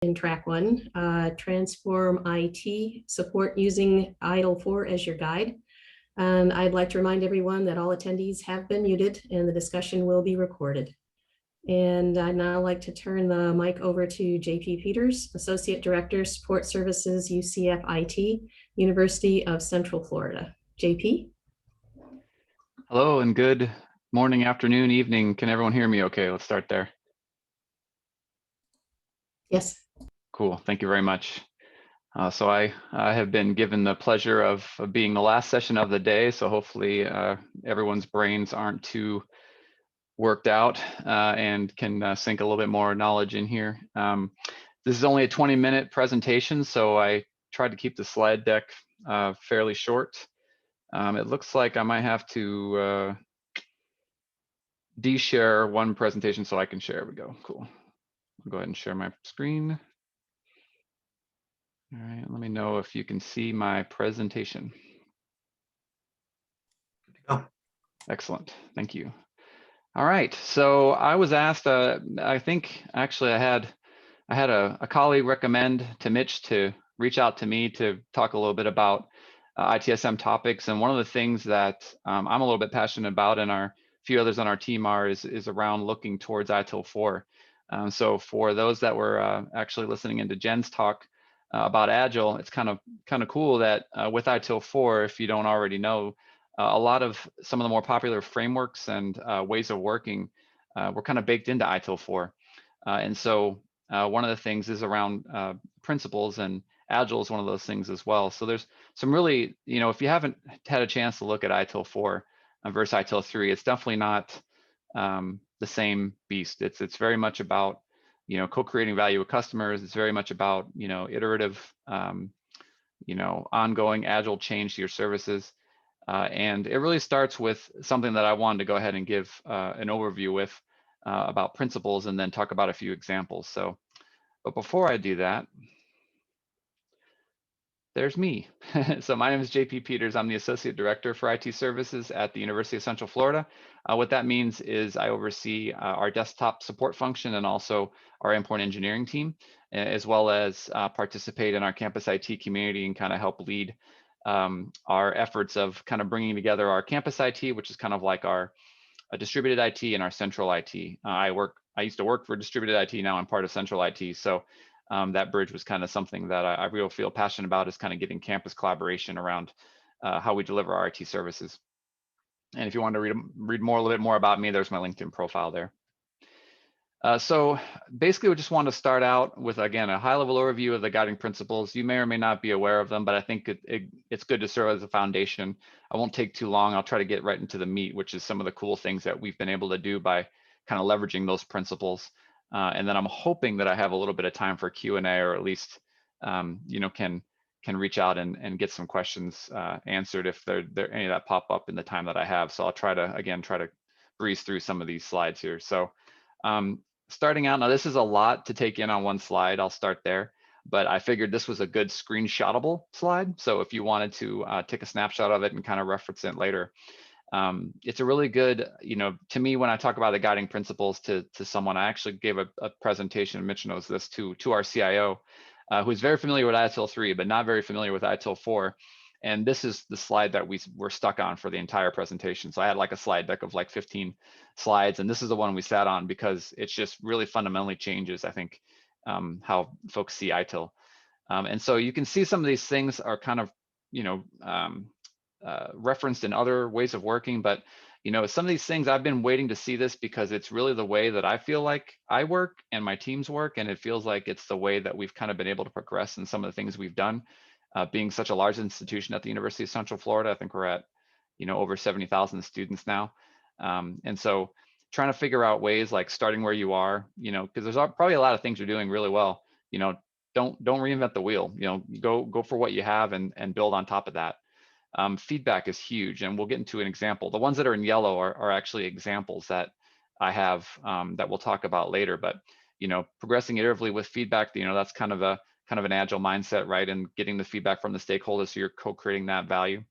in track 1, transform IT support using ITIL 4 as your guide. And I'd like to remind everyone that all attendees have been muted and the discussion will be recorded. And I'd now like to turn the mic over to JP Peters, Associate Director, Support Services, UCF IT, University of Central Florida. JP? Hello and good morning, afternoon, evening. Can everyone hear me okay? Let's start there. Yes. Cool, thank you very much. So I have been given the pleasure of being the last session of the day, so hopefully everyone's brains aren't too worked out and can sink a little bit more knowledge in here. This is only a 20-minute presentation, so I tried to keep the slide deck fairly short. It looks like I might have to de-share one presentation so I can share. There we go, cool. I'll go ahead and share my screen. All right, let me know if you can see my presentation. Good to go. Excellent, thank you. All right, so I was asked, I think actually I had a colleague recommend to Mitch to reach out to me to talk a little bit about ITSM topics. And one of the things that I'm a little bit passionate about, and a few others on our team are, is around looking towards ITIL 4. So for those that were actually listening into Jen's talk about Agile, it's kind of cool that with ITIL 4, if you don't already know, a lot of some of the more popular frameworks and ways of working were kind of baked into ITIL 4. And so one of the things is around principles, and Agile is one of those things as well. So there's some really, if you haven't had a chance to look at ITIL 4 versus ITIL 3, it's definitely not the same beast. It's very much about, co-creating value with customers. It's very much about, iterative, ongoing Agile change to your services. And it really starts with something that I wanted to go ahead and give an overview with about principles, and then talk about a few examples. So, but before I do that, there's me. So my name is JP Peters. I'm the Associate Director for IT Services at the University of Central Florida. What that means is I oversee our desktop support function and also our endpoint engineering team, as well as participate in our campus IT community and kind of help lead our efforts of kind of bringing together our campus IT, which is kind of like our distributed IT, and our central IT. I used to work for distributed IT. Now I'm part of central IT. So that bridge was kind of something that I really feel passionate about, is kind of getting campus collaboration around how we deliver our IT services. And if you want to read a little bit more about me, there's my LinkedIn profile there. So basically, we just want to start out with, again, a high-level overview of the guiding principles. You may or may not be aware of them, but I think it's good to serve as a foundation. I won't take too long. I'll try to get right into the meat, which is some of the cool things that we've been able to do by kind of leveraging those principles. And then I'm hoping that I have a little bit of time for Q&A, or at least, can reach out and get some questions answered if there any of that pop up in the time that I have. So I'll try to breeze through some of these slides here. So starting out, now this is a lot to take in on one slide. I'll start there, but I figured this was a good screenshotable slide. So if you wanted to take a snapshot of it and kind of reference it later, it's a really good, to me, when I talk about the guiding principles to someone, I actually gave a presentation, Mitch knows this, to our CIO, who's very familiar with ITIL 3, but not very familiar with ITIL 4. And this is the slide that we were stuck on for the entire presentation. So I had like a slide deck of like 15 slides, and this is the one we sat on because it's just really fundamentally changes, I think, how folks see ITIL. And so you can see some of these things are kind of, referenced in other ways of working, but some of these things I've been waiting to see this because it's really the way that I feel like I work and my teams work, and it feels like it's the way that we've kind of been able to progress in some of the things we've done. Being such a large institution at the University of Central Florida, I think we're at over 70,000 students now, and so trying to figure out ways like starting where you are, because there's probably a lot of things you're doing really well. Don't reinvent the wheel. Go for what you have and build on top of that. Feedback is huge, and we'll get into an example. The ones that are in yellow are actually examples that I have that we'll talk about later. But progressing iteratively with feedback, that's kind of an agile mindset, right? And getting the feedback from the stakeholders, so you're co-creating that value.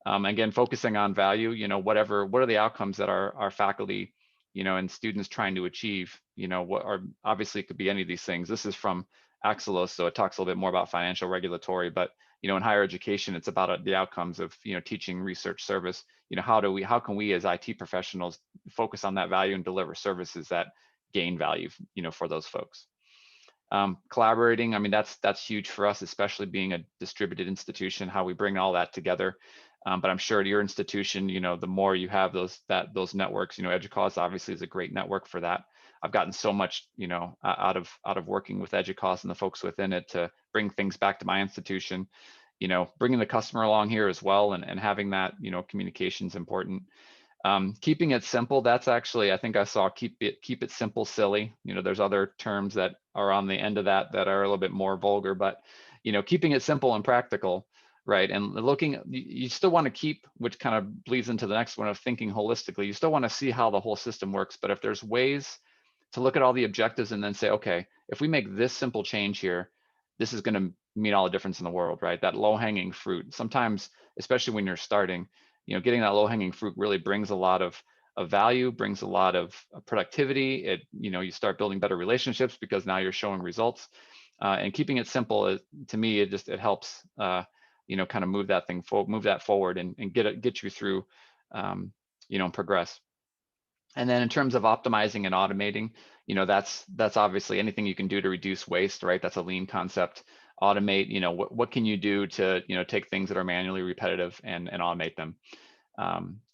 Again, focusing on value. What are the outcomes that our faculty, and students trying to achieve? What are, obviously it could be any of these things. This is from Axelos, so it talks a little bit more about financial regulatory, but in higher education, it's about the outcomes of teaching, research, service. How can we as IT professionals focus on that value and deliver services that gain value for those folks. Collaborating, I mean, that's huge for us, especially being a distributed institution, how we bring all that together. But I'm sure at your institution, the more you have those networks, EDUCAUSE obviously is a great network for that. I've gotten so much, out of working with EDUCAUSE and the folks within it to bring things back to my institution, bringing the customer along here as well, and having that, communication is important. Keeping it simple, that's actually, I think I saw keep it simple, silly. There's other terms that are on the end of that are a little bit more vulgar, but keeping it simple and practical, right? And you still want to keep, which kind of bleeds into the next one of thinking holistically. You still want to see how the whole system works, but if there's ways to look at all the objectives and then say, okay, if we make this simple change here, this is going to mean all the difference in the world, right? That low-hanging fruit. Sometimes, especially when you're starting, getting that low-hanging fruit really brings a lot of value, brings a lot of productivity. You start building better relationships because now you're showing results. And keeping it simple, to me, it helps, kind of move that forward and get you through, and progress. And then in terms of optimizing and automating, that's obviously anything you can do to reduce waste, right? That's a lean concept. Automate, what can you do to, take things that are manually repetitive and automate them?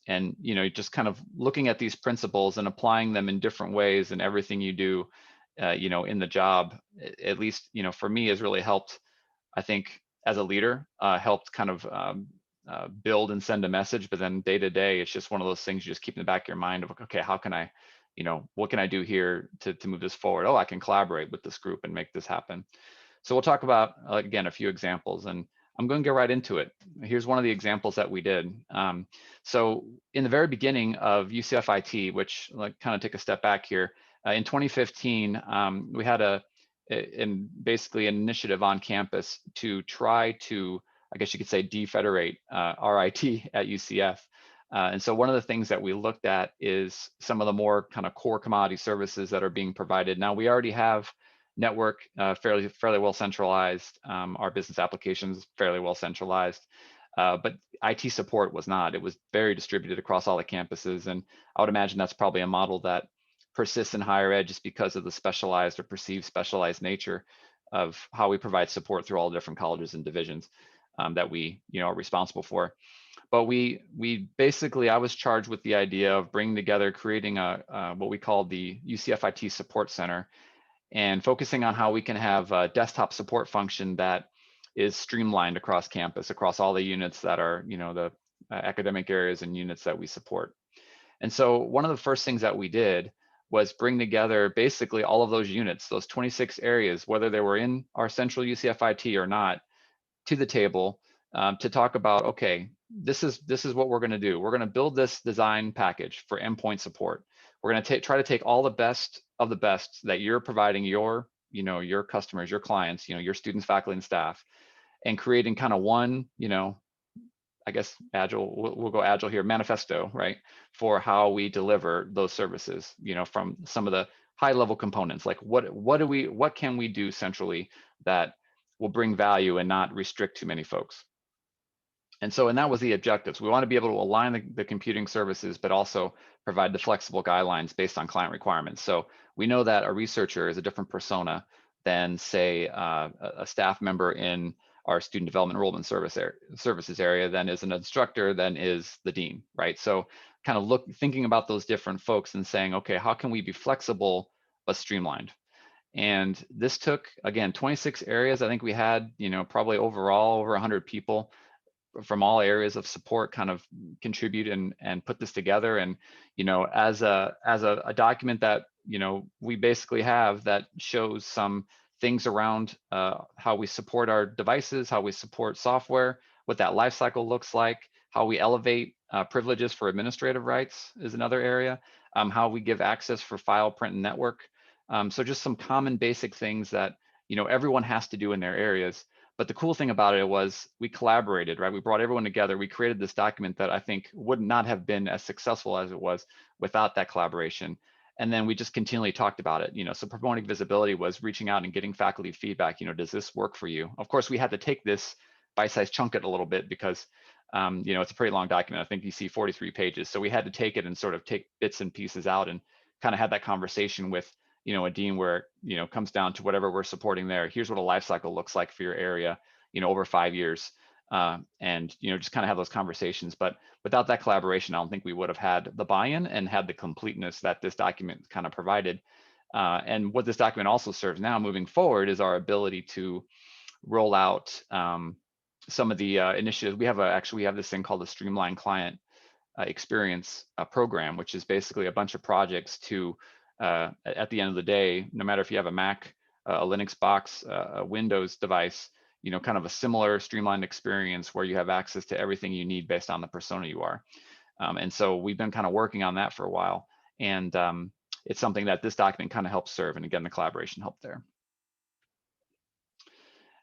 And just kind of looking at these principles and applying them in different ways in everything you do, in the job, at least, for me, has really helped, I think, as a leader, helped kind of build and send a message. But then day to day, it's just one of those things you just keep in the back of your mind of, okay, how can I, what can I do here to move this forward? Oh, I can collaborate with this group and make this happen. So we'll talk about, again, a few examples, and I'm going to get right into it. Here's one of the examples that we did. So in the very beginning of UCF IT, which kind of take a step back here, in 2015, we had basically an initiative on campus to try to, I guess you could say, defederate our IT at UCF. And so one of the things that we looked at is some of the more kind of core commodity services that are being provided. Now, we already have network fairly well centralized. Our business applications fairly well centralized, but IT support was not. It was very distributed across all the campuses, and I would imagine that's probably a model that persists in higher ed just because of the specialized or perceived specialized nature of how we provide support through all the different colleges and divisions that we are responsible for. But we basically, I was charged with the idea of bringing together, creating what we call the UCF IT Support Center, and focusing on how we can have a desktop support function that is streamlined across campus, across all the units that are, the academic areas and units that we support. And so one of the first things that we did was bring together basically all of those units, those 26 areas, whether they were in our central UCF IT or not, to the table to talk about, okay, this is what we're going to do. We're going to build this design package for endpoint support. We're going to try to take all the best of the best that you're providing your customers, your clients, your students, faculty, and staff, and creating kind of one, I guess agile, we'll go agile here, manifesto, right, for how we deliver those services, from some of the high level components, like what can we do centrally that will bring value and not restrict too many folks. And that was the objectives. We want to be able to align the computing services, but also provide the flexible guidelines based on client requirements. So we know that a researcher is a different persona than, say, a staff member in our student development enrollment services area, than is an instructor, than is the dean, right? So kind of thinking about those different folks and saying, okay, how can we be flexible but streamlined? And this took, again, 26 areas. I think we had, probably overall over 100 people from all areas of support kind of contribute and put this together. And, as a document that, we basically have that shows some things around how we support our devices, how we support software, what that life cycle looks like, how we elevate privileges for administrative rights is another area, how we give access for file, print, and network. So just some common basic things that, everyone has to do in their areas. But the cool thing about it was we collaborated, right? We brought everyone together. We created this document that I think would not have been as successful as it was without that collaboration. And then we just continually talked about it. So promoting visibility was reaching out and getting faculty feedback. Does this work for you? Of course, we had to take this bite-sized chunk it a little bit because it's a pretty long document. I think you see 43 pages. So we had to take it and sort of take bits and pieces out and kind of had that conversation with a dean where it comes down to whatever we're supporting there. Here's what a life cycle looks like for your area, over 5 years. And just kind of have those conversations. But without that collaboration, I don't think we would have had the buy-in and had the completeness that this document kind of provided. And what this document also serves now moving forward is our ability to roll out some of the initiatives. We have this thing called the Streamline Client Experience program, which is basically a bunch of projects to, at the end of the day, no matter if you have a Mac, a Linux box, a Windows device, kind of a similar streamlined experience where you have access to everything you need based on the persona you are. And so we've been kind of working on that for a while. And it's something that this document kind of helps serve. And again, the collaboration helped there.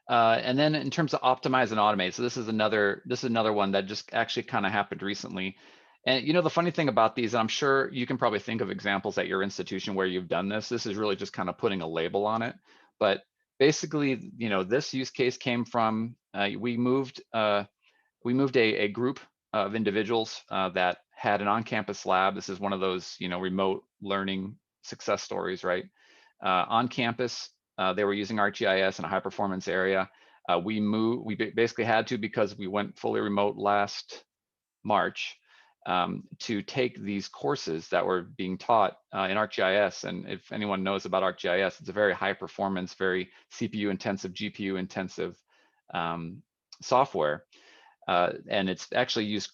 And then in terms of optimize and automate, so this is another one that just actually kind of happened recently. And the funny thing about these, and I'm sure you can probably think of examples at your institution where you've done this. This is really just kind of putting a label on it. But basically, this use case came from we moved a group of individuals that had an on-campus lab. This is one of those remote learning success stories, right? On campus, they were using ArcGIS in a high-performance area. We basically had to, because we went fully remote last March, to take these courses that were being taught in ArcGIS. And if anyone knows about ArcGIS, it's a very high performance, very CPU intensive, GPU intensive software. And it's actually used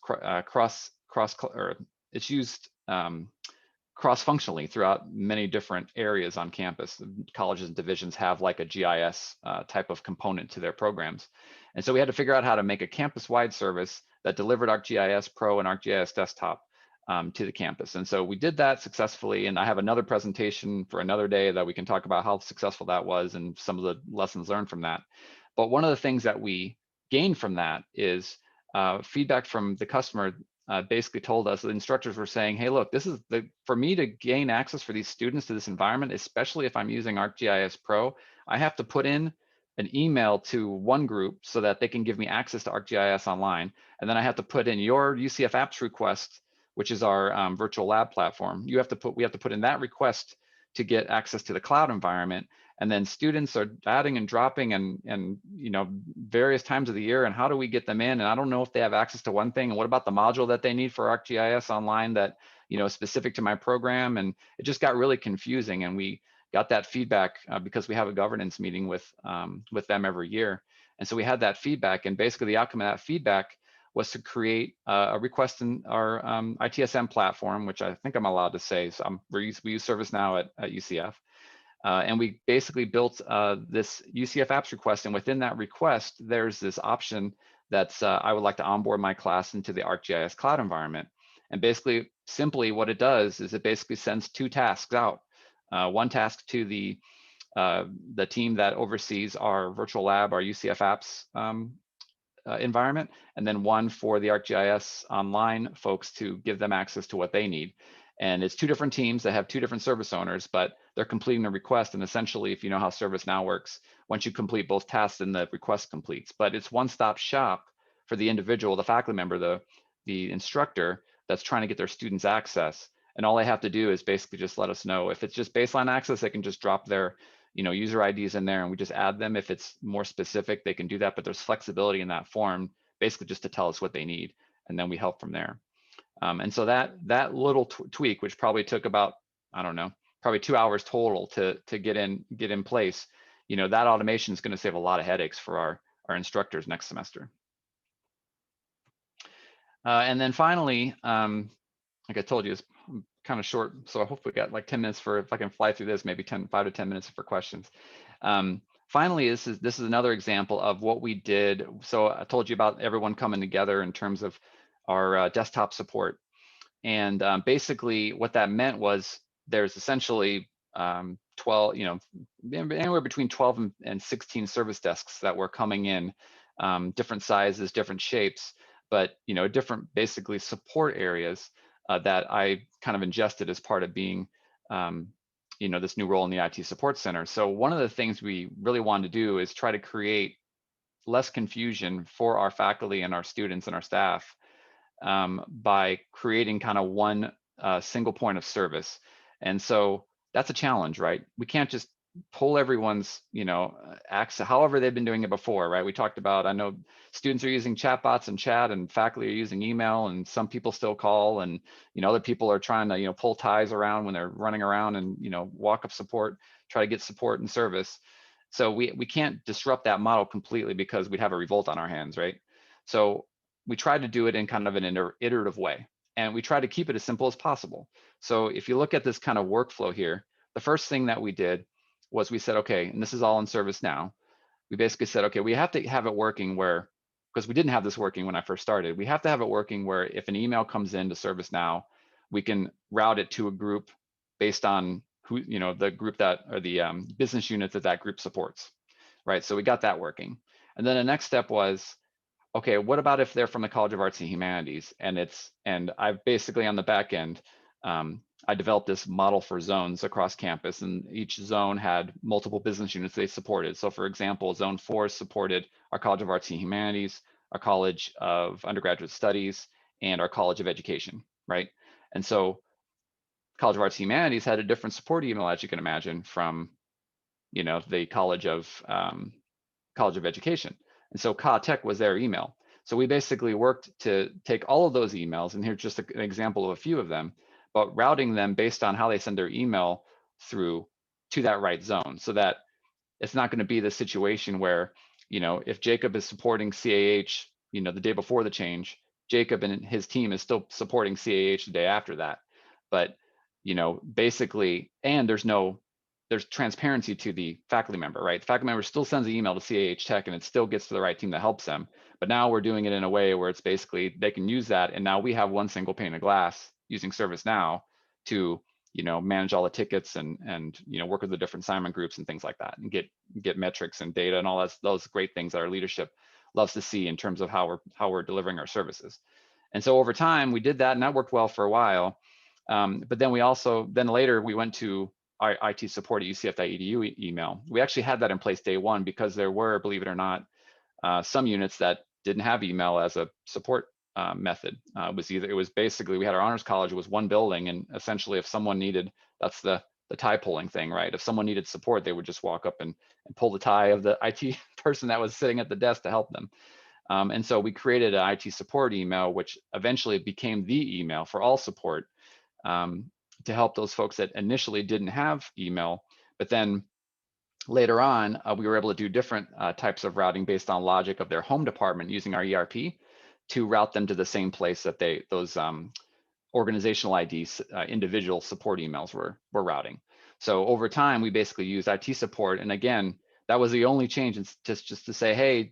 cross-functionally throughout many different areas on campus. Colleges and divisions have like a GIS type of component to their programs. And so we had to figure out how to make a campus-wide service that delivered ArcGIS Pro and ArcGIS Desktop to the campus. And so we did that successfully. And I have another presentation for another day that we can talk about how successful that was and some of the lessons learned from that. But one of the things that we gained from that is feedback from the customer. Basically told us, the instructors were saying, hey, look, this is for me to gain access for these students to this environment, especially if I'm using ArcGIS Pro, I have to put in an email to one group so that they can give me access to ArcGIS Online. And then I have to put in your UCF Apps request, which is our virtual lab platform. We have to put in that request to get access to the cloud environment. And then students are adding and dropping and various times of the year. And how do we get them in? And I don't know if they have access to one thing. And what about the module that they need for ArcGIS Online that is specific to my program? And it just got really confusing. And we got that feedback because we have a governance meeting with them every year. And so we had that feedback. And basically the outcome of that feedback was to create a request in our ITSM platform, which I think I'm allowed to say. So we use ServiceNow at UCF. And we basically built this UCF apps request. And within that request, there's this option that's I would like to onboard my class into the ArcGIS cloud environment. And basically, simply what it does is it basically sends 2 tasks out. One task to the team that oversees our virtual lab, our UCF apps environment, and then one for the ArcGIS Online folks to give them access to what they need. And it's 2 different teams that have 2 different service owners, but they're completing the request. And essentially, if you know how ServiceNow works, once you complete both tasks, then the request completes. But it's one-stop shop for the individual, the faculty member, the instructor that's trying to get their students access. And all they have to do is basically just let us know. If it's just baseline access, they can just drop their user IDs in there and we just add them. If it's more specific, they can do that, but there's flexibility in that form, basically just to tell us what they need. And then we help from there. And so that little tweak, which probably took about, I don't know, probably 2 hours total to get in place, that automation is going to save a lot of headaches for our instructors next semester. And then finally, like I told you, it's kind of short, so I hope we got like 10 minutes for, if I can fly through this, maybe 5 to 10 minutes for questions. Finally, this is another example of what we did. So I told you about everyone coming together in terms of our desktop support. And basically what that meant was there's essentially 12, anywhere between 12 and 16 service desks that were coming in, different sizes, different shapes, but different basically support areas that I kind of ingested as part of being this new role in the IT support center. So one of the things we really wanted to do is try to create less confusion for our faculty and our students and our staff by creating kind of one single point of service. And so that's a challenge, right? We can't just pull everyone's, access, however they've been doing it before, right? We talked about, I know students are using chatbots and chat, and faculty are using email, and some people still call, and other people are trying to pull ties around when they're running around and walk up support, try to get support and service. So we can't disrupt that model completely because we'd have a revolt on our hands, right? So we tried to do it in kind of an iterative way, and we try to keep it as simple as possible. So if you look at this kind of workflow here, the first thing that we did was we said, okay, and this is all in ServiceNow. We basically said, okay, we have to have it working where, because we didn't have this working when I first started, we have to have it working where if an email comes into ServiceNow, we can route it to a group based on who, the group that, or the business unit that group supports, right? So we got that working. And then the next step was, okay, what about if they're from the College of Arts and Humanities? And I've basically on the back end, I developed this model for zones across campus, and each zone had multiple business units they supported. So for example, Zone 4 supported our College of Arts and Humanities, our College of Undergraduate Studies, and our College of Education, right? And so College of Arts and Humanities had a different support email, as you can imagine, from the College of Education. And so Tech was their email. So we basically worked to take all of those emails, and here's just an example of a few of them, but routing them based on how they send their email through to that right zone, so that it's not going to be the situation where, if Jacob is supporting CAH, the day before the change, Jacob and his team is still supporting CAH the day after that. But, basically, and there's transparency to the faculty member, right? The faculty member still sends the email to CAH Tech and it still gets to the right team that helps them. But now we're doing it in a way where it's basically, they can use that. And now we have one single pane of glass using ServiceNow to, manage all the tickets and work with the different assignment groups and things like that, and get metrics and data and all those great things that our leadership loves to see in terms of how we're delivering our services. And so over time we did that, and that worked well for a while. But then later we went to our IT support at ucf.edu email. We actually had that in place day one because there were, believe it or not, some units that didn't have email as a support method. It was basically, we had our honors college, it was one building, and essentially if someone needed, that's the tie pulling thing, right? If someone needed support, they would just walk up and pull the tie of the IT person that was sitting at the desk to help them. And so we created an IT support email, which eventually became the email for all support, to help those folks that initially didn't have email. But then later on, we were able to do different types of routing based on logic of their home department using our ERP to route them to the same place that those organizational IDs, individual support emails were routing. So over time, we basically used IT support. And again, that was the only change, just to say, hey,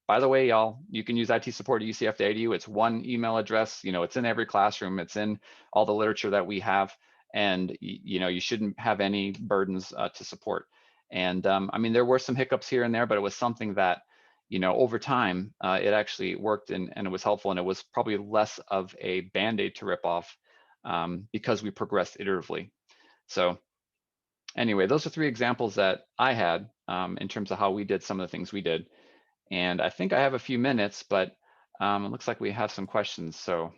by the way, y'all, you can use IT support at UCF.edu. It's one email address. It's in every classroom. It's in all the literature that we have, and you shouldn't have any burdens to support. And I mean, there were some hiccups here and there, but it was something that, over time, it actually worked, and it was helpful, and it was probably less of a Band-Aid to rip off because we progressed iteratively. So anyway, those are 3 examples that I had in terms of how we did some of the things we did. And I think I have a few minutes, but it looks like we have some questions. So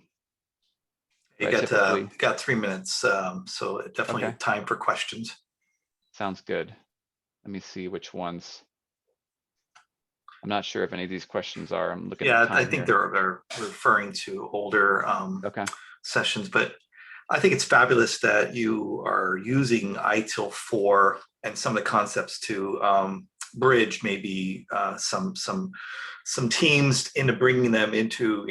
you got 3 minutes, so definitely okay. Time for questions. Sounds good. Let me see which ones. I'm not sure if any of these questions are. I'm looking at time. I think they're referring to older sessions, but I think it's fabulous that you are using ITIL 4 and some of the concepts to bridge maybe some teams into bringing them into,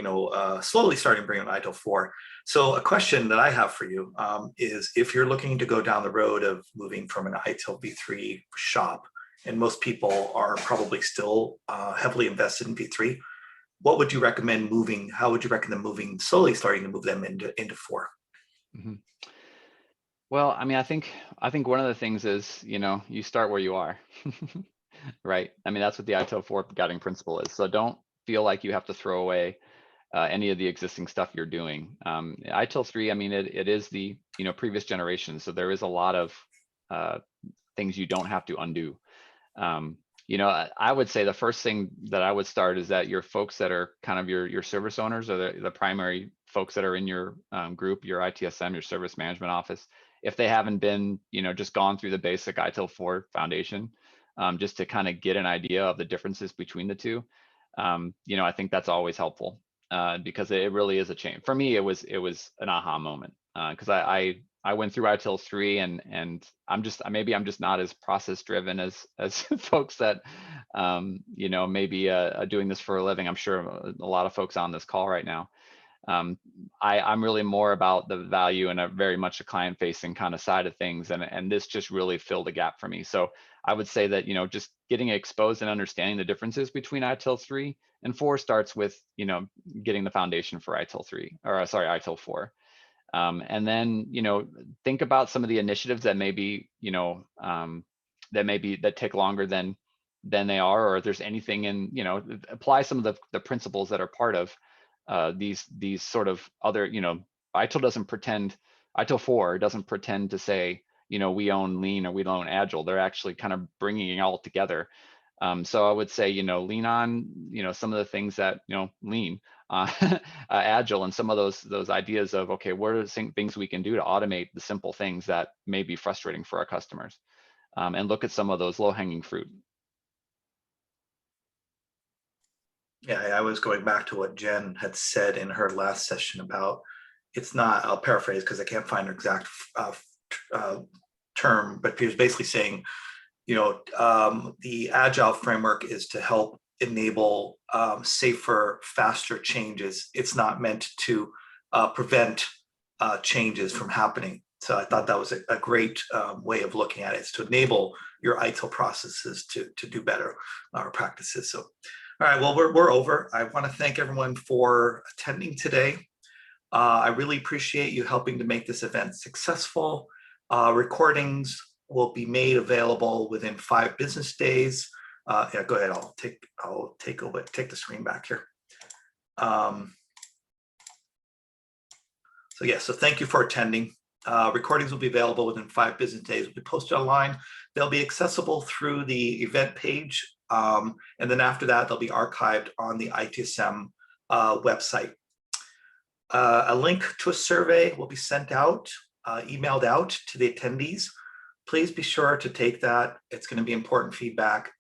slowly starting bringing ITIL 4. So a question that I have for you is, if you're looking to go down the road of moving from an ITIL v3 shop, and most people are probably still heavily invested in v3, what would you recommend moving? How would you recommend moving, slowly starting to move them into 4? Mm-hmm. Well, I mean, I think one of the things is, you start where you are, right? I mean, that's what the ITIL 4 guiding principle is. So don't feel like you have to throw away any of the existing stuff you're doing. ITIL 3, I mean, it is the previous generation, so there is a lot of things you don't have to undo. I would say the first thing that I would start is that your folks that are kind of your service owners, or the primary folks that are in your group, your ITSM, your service management office, if they haven't been, just gone through the basic ITIL 4 foundation, just to kind of get an idea of the differences between the two, I think that's always helpful, because it really is a change. For me, it was an aha moment, because I went through ITIL 3 and I'm just not as process driven as folks that maybe doing this for a living. I'm sure a lot of folks on this call right now. I'm really more about the value and very much a client facing kind of side of things, and this just really filled a gap for me. So I would say that just getting exposed and understanding the differences between ITIL 3 and 4 starts with getting the foundation for ITIL 3, or sorry, ITIL 4. And then, think about some of the initiatives that maybe, that take longer than they are, or if there's anything in, apply some of the principles that are part of these sort of other, ITIL 4 doesn't pretend to say, we own lean or we own agile. They're actually kind of bringing it all together. So I would say, lean on, some of the things that, lean, agile, and some of those ideas of, okay, what are things we can do to automate the simple things that may be frustrating for our customers, and look at some of those low-hanging fruit. Yeah, I was going back to what Jen had said in her last session about, it's not, I'll paraphrase because I can't find her exact term, but she was basically saying, the agile framework is to help enable safer, faster changes. It's not meant to prevent changes from happening. So I thought that was a great way of looking at it. It's to enable your ITIL processes to do better practices. So, all right, well, we're over. I want to thank everyone for attending today. I really appreciate you helping to make this event successful. Recordings will be made available within 5 business days. Yeah, go ahead. I'll take the screen back here. So yeah, so thank you for attending. Recordings will be available within 5 business days. Will be posted online. They'll be accessible through the event page, and then after that, they'll be archived on the ITSM website. A link to a survey will be sent out, emailed out to the attendees. Please be sure to take that. It's going to be important feedback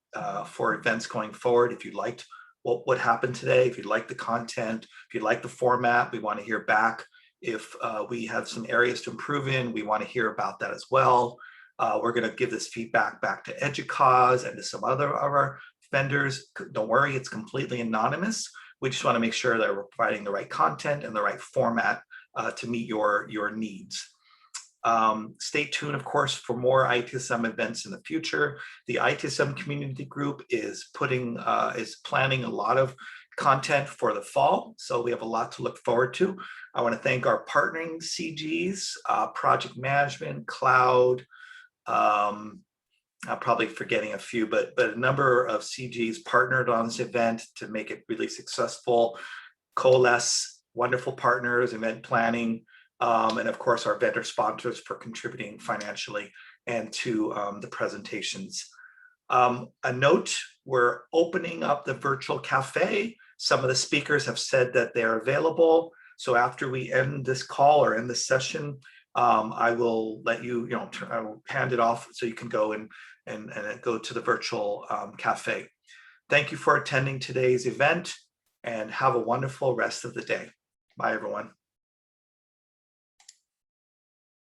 for events going forward. If you liked what happened today, if you like the content, if you like the format, we want to hear back. If we have some areas to improve in, we want to hear about that as well. We're going to give this feedback back to EDUCAUSE and to some other of our vendors. Don't worry, it's completely anonymous. We just want to make sure that we're providing the right content and the right format to meet your needs. Stay tuned, of course, for more ITSM events in the future. The ITSM community group is planning a lot of content for the fall, so we have a lot to look forward to. I want to thank our partnering CGs, project management, cloud. I'm probably forgetting a few, but a number of CGs partnered on this event to make it really successful. Coalesce, wonderful partners, event planning, and of course our vendor sponsors for contributing financially and to the presentations. A note, we're opening up the virtual cafe. Some of the speakers have said that they're available. So after we end this call or end this session, I will let you, I will hand it off so you can go and go to the virtual cafe. Thank you for attending today's event and have a wonderful rest of the day. Bye, everyone.